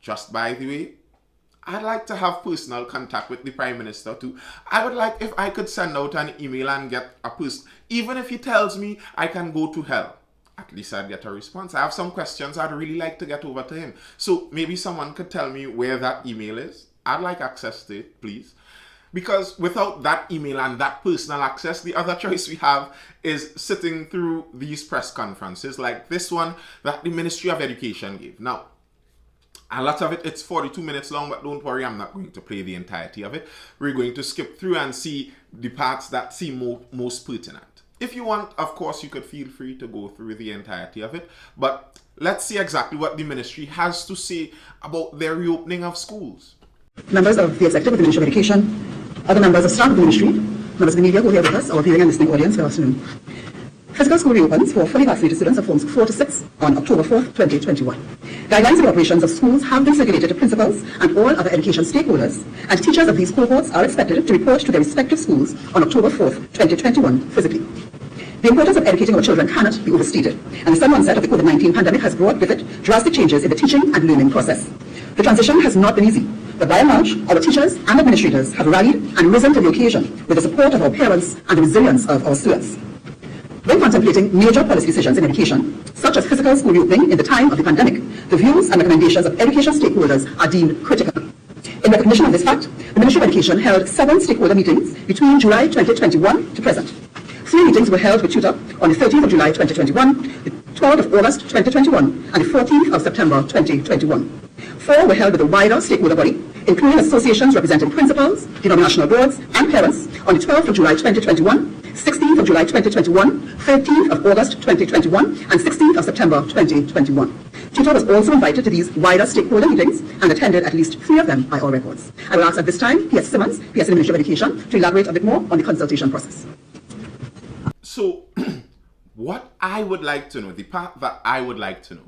Just by the way, I'd like to have personal contact with the Prime Minister too. I would like if I could send out an email and get a post. Even if he tells me I can go to hell, at least I'd get a response. I have some questions I'd really like to get over to him. So maybe someone could tell me where that email is. I'd like access to it, please. Because without that email and that personal access, the other choice we have is sitting through these press conferences like this one that the Ministry of Education gave. Now, a lot of it, it's 42 minutes long, but don't worry, I'm not going to play the entirety of it. We're going to skip through and see the parts that seem most pertinent. If you want, of course, you could feel free to go through the entirety of it. But let's see exactly what the ministry has to say about their reopening of schools. Members of the executive of the Ministry of Education, other members of staff of the ministry, members of the media who are here with us, our viewing and listening audience, good afternoon. Physical school reopens for fully vaccinated students of forms 4 to 6 on October 4th, 2021. Guidelines for the operations of schools have been circulated to principals and all other education stakeholders, and teachers of these cohorts are expected to report to their respective schools on October 4th, 2021 physically. The importance of educating our children cannot be overstated, and the sudden onset of the COVID-19 pandemic has brought with it drastic changes in the teaching and learning process. The transition has not been easy, but by and large, our teachers and administrators have rallied and risen to the occasion with the support of our parents and the resilience of our students. When contemplating major policy decisions in education, such as physical school reopening in the time of the pandemic, the views and recommendations of education stakeholders are deemed critical. In recognition of this fact, the Ministry of Education held 7 stakeholder meetings between July 2021 to present. 3 meetings were held with tutor on the 13th of July 2021, the 12th of August 2021, and the 14th of September 2021. 4 were held with a wider stakeholder body, including associations representing principals, denominational boards, and parents on the 12th of July 2021, 16th of July 2021, 13th of August 2021, and 16th of September 2021. Tutor was also invited to these wider stakeholder meetings and attended at least 3 of them by all records. I will ask at this time P.S. Simmons, PS in the Ministry of Education, to elaborate a bit more on the consultation process. So, what I would like to know, the part that I would like to know,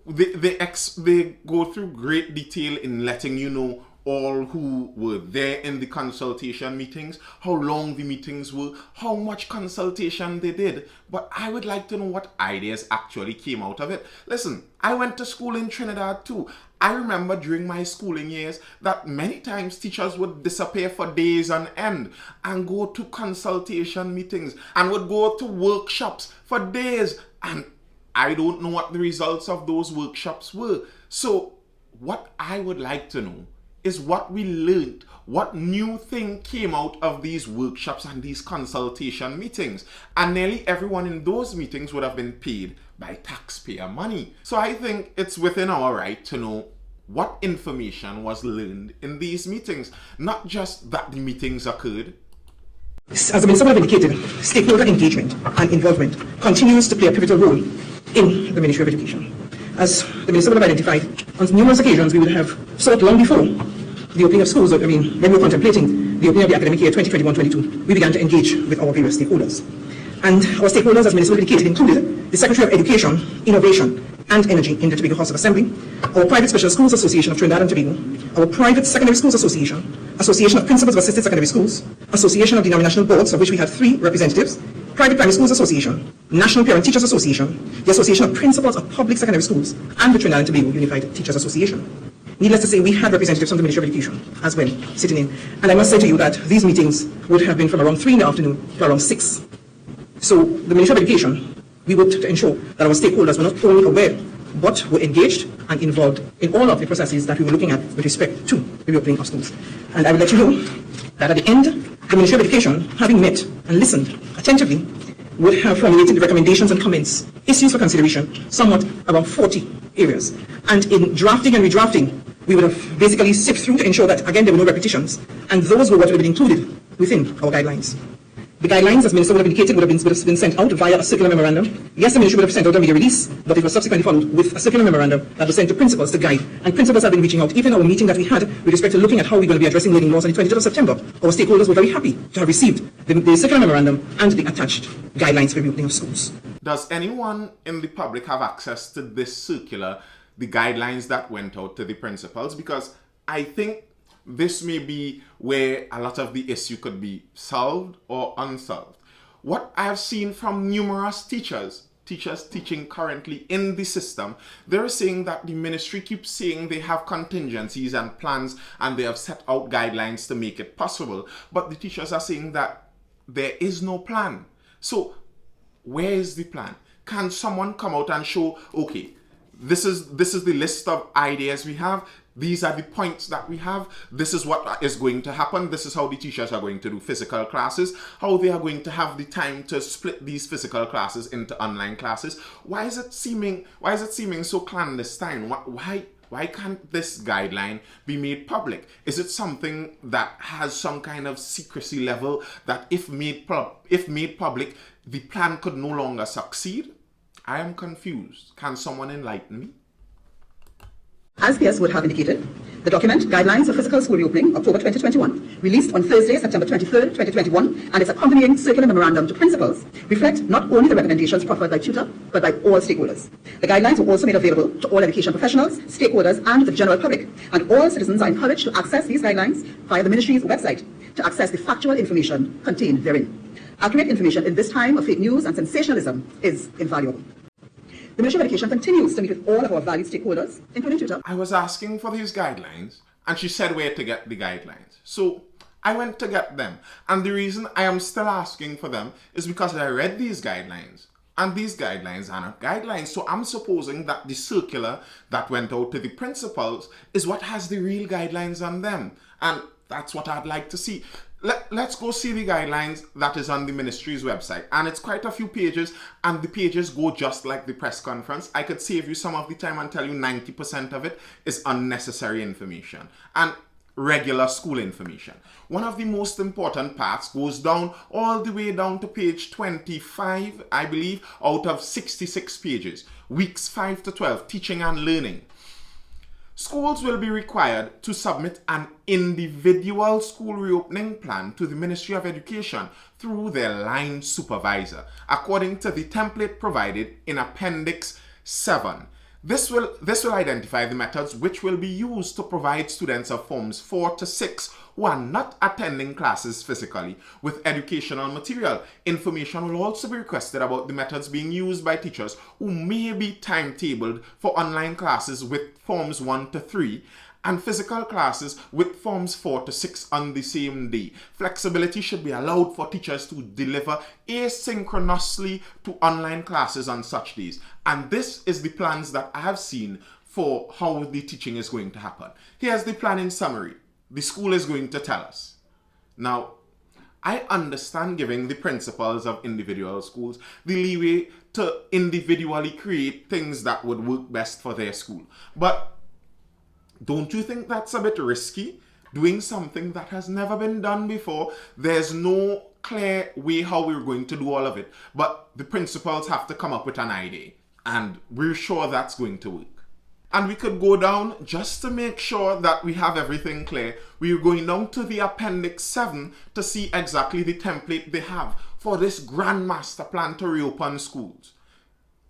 they go through great detail in letting you know all who were there in the consultation meetings, how long the meetings were, how much consultation they did. But I would like to know what ideas actually came out of it. Listen, I went to school in Trinidad too. I remember during my schooling years that many times teachers would disappear for days on end and go to consultation meetings and would go to workshops for days, and I don't know what the results of those workshops were. So what I would like to know is what we learned, what new thing came out of these workshops and these consultation meetings. And nearly everyone in those meetings would have been paid by taxpayer money. So I think it's within our right to know what information was learned in these meetings, not just that the meetings occurred. As the Minister have indicated, stakeholder engagement and involvement continues to play a pivotal role in the Ministry of Education. As the Minister would have identified, on numerous occasions we would have sought long before the opening of schools, when we were contemplating the opening of the academic year 2021-22, we began to engage with our various stakeholders. And our stakeholders, as Minister indicated, included the Secretary of Education, Innovation and Energy in the Tobago House of Assembly, our Private Special Schools Association of Trinidad and Tobago, our Private Secondary Schools Association, Association of Principals of Assisted Secondary Schools, Association of Denominational Boards, of which we have 3 representatives, Private Primary Schools Association, National Parent Teachers Association, the Association of Principals of Public Secondary Schools, and the Trinidad and Tobago Unified Teachers Association. Needless to say, we had representatives from the Ministry of Education as well sitting in. And I must say to you that these meetings would have been from around 3 in the afternoon to around 6. So the Ministry of Education, we worked to ensure that our stakeholders were not only aware, but were engaged and involved in all of the processes that we were looking at with respect to the reopening of schools. And I will let you know that at the end, the Ministry of Education, having met and listened attentively, would have formulated the recommendations and comments, issues for consideration, somewhat around 40 areas. And in drafting and redrafting, we would have basically sift through to ensure that, again, there were no repetitions, and those were what would have been included within our guidelines. The guidelines, as Minister would have indicated, would have been sent out via a circular memorandum. Yes, the Ministry would have sent out a media release, but it was subsequently followed with a circular memorandum that was sent to principals to guide. And principals have been reaching out. Even our meeting that we had with respect to looking at how we're going to be addressing learning loss on the 23rd of September, our stakeholders were very happy to have received the circular memorandum and the attached guidelines for reopening of schools. Does anyone in the public have access to this circular, the guidelines that went out to the principals? Because I think this may be where a lot of the issue could be solved or unsolved. What I have seen from numerous teachers teachers teaching currently in the system, they're saying that the ministry keeps saying they have contingencies and plans and they have set out guidelines to make it possible. But the teachers are saying that there is no plan. So where is the plan? Can someone come out and show, okay, this is the list of ideas we have. These are the points that we have. This is what is going to happen. This is how the teachers are going to do physical classes, how they are going to have the time to split these physical classes into online classes. Why is it seeming so clandestine? Why can't this guideline be made public? Is it something that has some kind of secrecy level that if made public, the plan could no longer succeed? I am confused. Can someone enlighten me? As PS would have indicated, the document Guidelines for Physical School Reopening, October 2021, released on Thursday, September 23rd, 2021, and its accompanying circular memorandum to principals, reflect not only the recommendations proffered by tutor, but by all stakeholders. The guidelines were also made available to all education professionals, stakeholders, and the general public, and all citizens are encouraged to access these guidelines via the ministry's website to access the factual information contained therein. Accurate information in this time of fake news and sensationalism is invaluable. The Ministry of Education continues to meet with all of our valued stakeholders, including tutor. I was asking for these guidelines, and she said where to get the guidelines. So I went to get them. And the reason I am still asking for them is because I read these guidelines. And these guidelines are not guidelines. So I'm supposing that the circular that went out to the principals is what has the real guidelines on them. And that's what I'd like to see. Let's go see the guidelines that is on the ministry's website. And it's quite a few pages, and the pages go just like the press conference. I could save you some of the time and tell you 90% of it is unnecessary information and regular school information. One of the most important parts goes down all the way down to page 25, I believe, out of 66 pages. Weeks 5 to 12, teaching and learning. Schools will be required to submit an individual school reopening plan to the Ministry of Education through their line supervisor, according to the template provided in Appendix 7. This will identify the methods which will be used to provide students of Forms 4 to 6 who are not attending classes physically with educational material. Information will also be requested about the methods being used by teachers who may be timetabled for online classes with Forms 1 to 3 and physical classes with Forms 4 to 6 on the same day. Flexibility should be allowed for teachers to deliver asynchronously to online classes on such days. And this is the plans that I have seen for how the teaching is going to happen. Here's the plan in summary. The school is going to tell us. Now, I understand giving the principals of individual schools the leeway to individually create things that would work best for their school. But don't you think that's a bit risky? Doing something that has never been done before. There's no clear way how we're going to do all of it. But the principals have to come up with an idea. And we're sure that's going to work. And we could go down just to make sure that we have everything clear. We're going down to the Appendix 7 to see exactly the template they have for this grand master plan to reopen schools.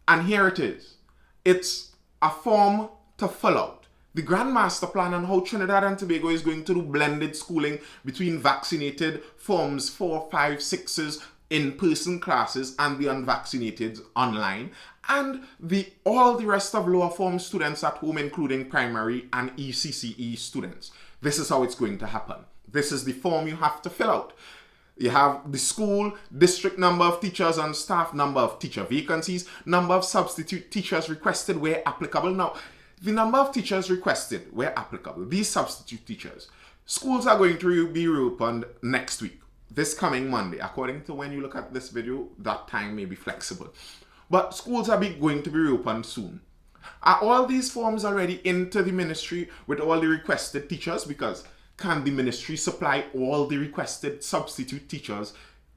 And here it is. It's a form to fill out. The Grand Master Plan on how Trinidad and Tobago is going to do blended schooling between vaccinated Forms 4, 5, 6s in-person classes and the unvaccinated online, and all the rest of lower form students at home, including primary and ECCE students. This is how it's going to happen. This is the form you have to fill out. You have the school, district number of teachers and staff, number of teacher vacancies, number of substitute teachers requested where applicable. Now, the number of teachers requested where applicable, these substitute teachers, schools are going to be reopened next week, this coming Monday. According to when you look at this video, that time may be flexible. But schools are going to be reopened soon. Are all these forms already into the ministry with all the requested teachers? Because can the ministry supply all the requested substitute teachers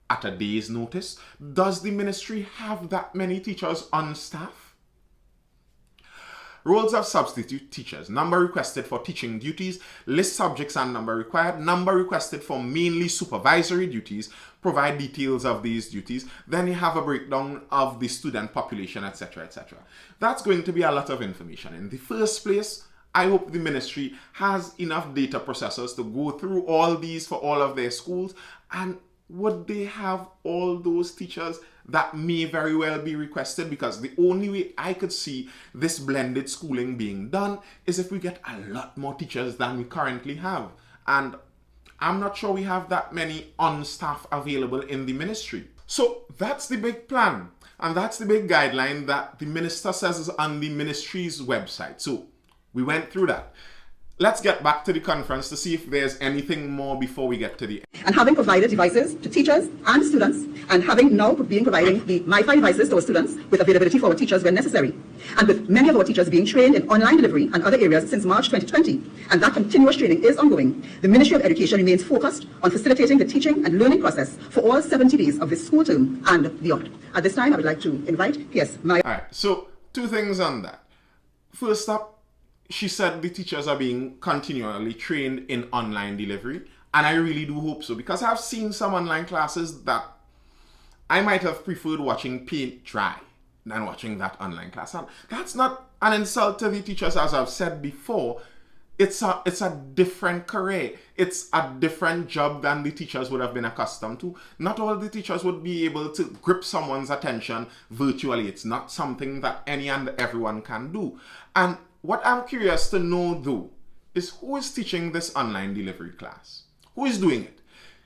at a day's notice? Does the ministry have that many teachers on staff? Roles of substitute teachers. Number requested for teaching duties. List subjects and number required. Number requested for mainly supervisory duties. Provide details of these duties. Then you have a breakdown of the student population, etc., etc. That's going to be a lot of information. In the first place, I hope the ministry has enough data processors to go through all these for all of their schools and would they have all those teachers that may very well be requested? Because the only way I could see this blended schooling being done is if we get a lot more teachers than we currently have. And I'm not sure we have that many on staff available in the ministry. So that's the big plan. And that's the big guideline that the minister says is on the ministry's website. So we went through that. Let's get back to the conference to see if there's anything more before we get to the end. And having provided devices to teachers and students, and having now providing the MiFi devices to our students with availability for our teachers when necessary, and with many of our teachers being trained in online delivery and other areas since March 2020, and that continuous training is ongoing, the Ministry of Education remains focused on facilitating the teaching and learning process for all 70 days of this school term and beyond. At this time, I would like to invite PS Maya. All right, so 2 things on that. First up, she said the teachers are being continually trained in online delivery. And I really do hope so, because I've seen some online classes that I might have preferred watching paint dry than watching that online class. And that's not an insult to the teachers, as I've said before. It's a different career. It's a different job than the teachers would have been accustomed to. Not all the teachers would be able to grip someone's attention virtually. It's not something that any and everyone can do. And what I'm curious to know, though, is who is teaching this online delivery class? Who is doing it?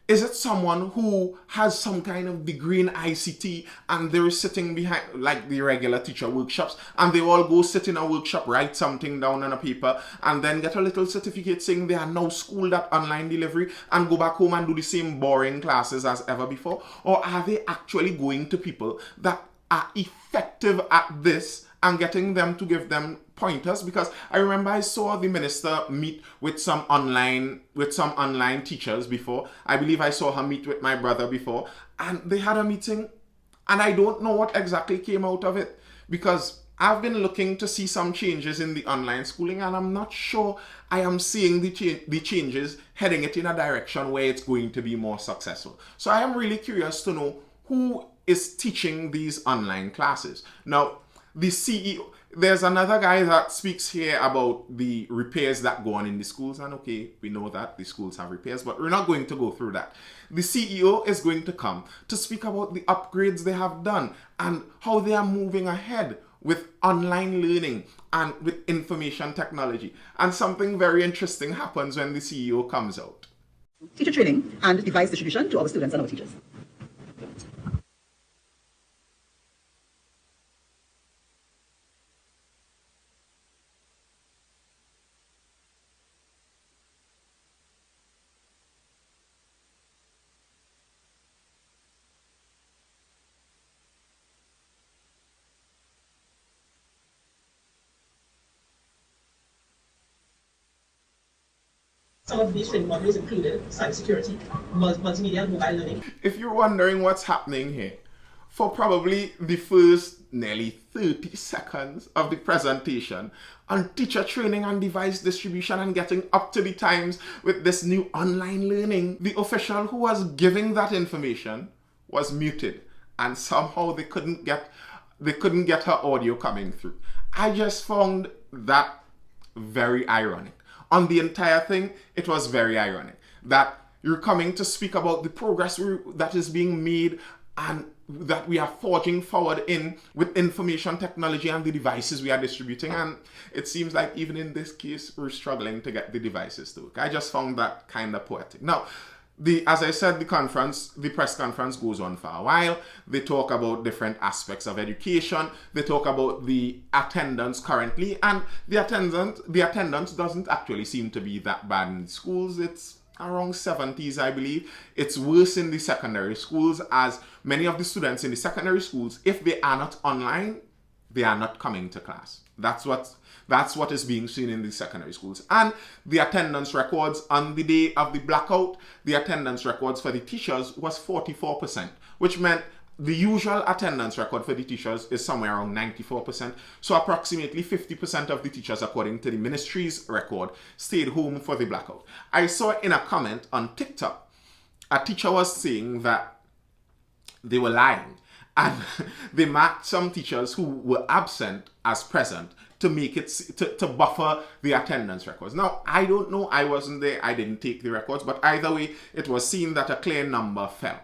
Is it someone who has some kind of degree in ICT and they're sitting behind, like the regular teacher workshops, and they all go sit in a workshop, write something down on a paper, and then get a little certificate saying they are now schooled at online delivery and go back home and do the same boring classes as ever before? Or are they actually going to people that are effective at this and getting them to give them pointers? Because I remember I saw the minister meet with some online teachers before. I believe I saw her meet with my brother before, and they had a meeting, and I don't know what exactly came out of it, because I've been looking to see some changes in the online schooling, and I'm not sure I am seeing the changes heading it in a direction where it's going to be more successful. So I am really curious to know who is teaching these online classes. Now, the CEO, there's another guy that speaks here about the repairs that go on in the schools, and okay, we know that the schools have repairs, but we're not going to go through that. The CEO is going to come to speak about the upgrades they have done and how they are moving ahead with online learning and with information technology. And something very interesting happens when the CEO comes out. Teacher training and device distribution to our students and our teachers. Some of these training modules included cybersecurity, multimedia, and mobile learning. If you're wondering what's happening here, for probably the first nearly 30 seconds of the presentation on teacher training and device distribution and getting up to the times with this new online learning, the official who was giving that information was muted, and somehow they couldn't get her audio coming through. I just found that very ironic. On the entire thing, it was very ironic that you're coming to speak about the progress that is being made and that we are forging forward in with information technology and the devices we are distributing. And it seems like even in this case, we're struggling to get the devices to work. I just found that kind of poetic. Now, as I said, the press conference goes on for a while. They talk about different aspects of education. They talk about the attendance currently, and the attendance doesn't actually seem to be that bad in schools. It's around 70s, I believe. It's worse in the secondary schools, as many of the students in the secondary schools, if they are not online, they are not coming to class. That's what is being seen in the secondary schools. And the attendance records on the day of the blackout, the attendance records for the teachers was 44%, which meant the usual attendance record for the teachers is somewhere around 94%. So approximately 50% of the teachers, according to the ministry's record, stayed home for the blackout. I saw in a comment on TikTok, a teacher was saying that they were lying, and they marked some teachers who were absent as present to make it to buffer the attendance records. Now, I don't know, I wasn't there, I didn't take the records, but either way, it was seen that a clear number fell.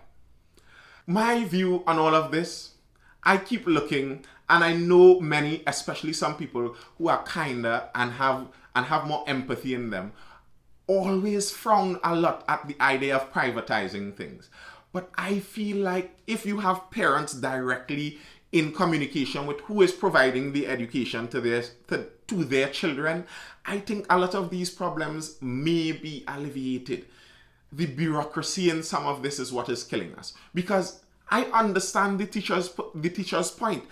My view on all of this, I keep looking, and I know many, especially some people who are kinder and have more empathy in them, always frown a lot at the idea of privatizing things. But I feel like if you have parents directly in communication with who is providing the education to their children, I think a lot of these problems may be alleviated. The bureaucracy in some of this is what is killing us. Because I understand the teacher's point.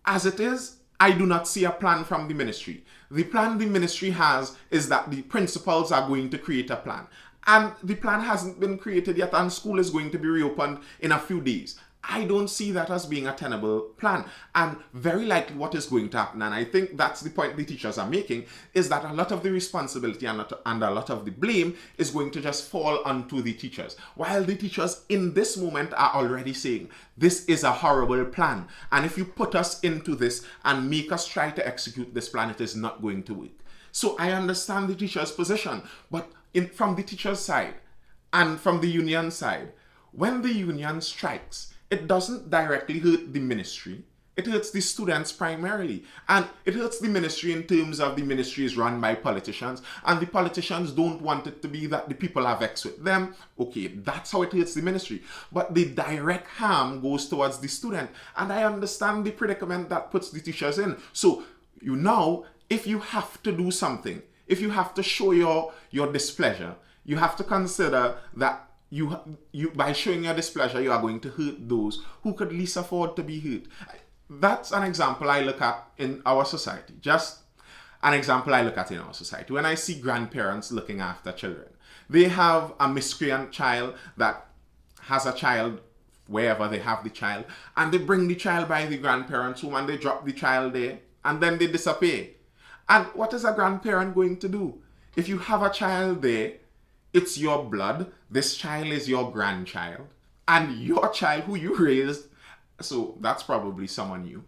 As it is, I do not see a plan from the ministry. The plan the ministry has is that the principals are going to create a plan. And the plan hasn't been created yet, and school is going to be reopened in a few days. I don't see that as being a tenable plan. And very likely what is going to happen, and I think that's the point the teachers are making, is that a lot of the responsibility and a lot of the blame is going to just fall onto the teachers. While the teachers in this moment are already saying, this is a horrible plan. And if you put us into this and make us try to execute this plan, it is not going to work. So I understand the teacher's position, but from the teacher's side and from the union side, when the union strikes, it doesn't directly hurt the ministry. It hurts the students primarily. And it hurts the ministry in terms of the ministry is run by politicians, and the politicians don't want it to be that the people are vexed with them. Okay, that's how it hurts the ministry. But the direct harm goes towards the student. And I understand the predicament that puts the teachers in. So, if you have to do something, if you have to show your displeasure, you have to consider that you by showing your displeasure, you are going to hurt those who could least afford to be hurt. That's an example I look at in our society. Just an example I look at in our society. When I see grandparents looking after children, they have a miscreant child that has a child wherever they have the child, and they bring the child by the grandparents' home and they drop the child there, and then they disappear. And what is a grandparent going to do? If you have a child there, it's your blood. This child is your grandchild. And your child who you raised, so that's probably someone new,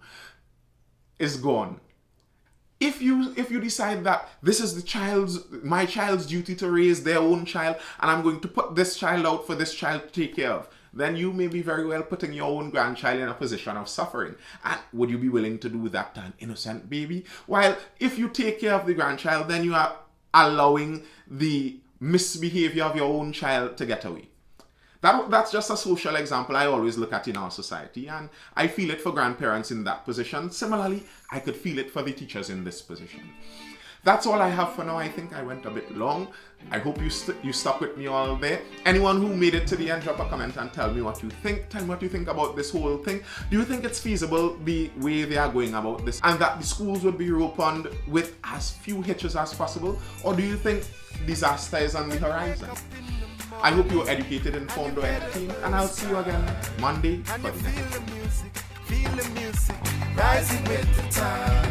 is gone. If you decide that this is my child's duty to raise their own child, and I'm going to put this child out for this child to take care of, then you may be very well putting your own grandchild in a position of suffering. And would you be willing to do that to an innocent baby? While if you take care of the grandchild, then you are allowing the misbehavior of your own child to get away. That's just a social example I always look at in our society, and I feel it for grandparents in that position. Similarly, I could feel it for the teachers in this position. That's all I have for now. I think I went a bit long. I hope you stuck with me all there. Anyone who made it to the end, drop a comment and tell me what you think. Tell me what you think about this whole thing. Do you think it's feasible the way they are going about this, and that the schools would be reopened with as few hitches as possible? Or do you think disaster is on the horizon? I hope you're educated, informed, or entertained, and I'll see you again Monday for the next. Feel the music, rising with the time.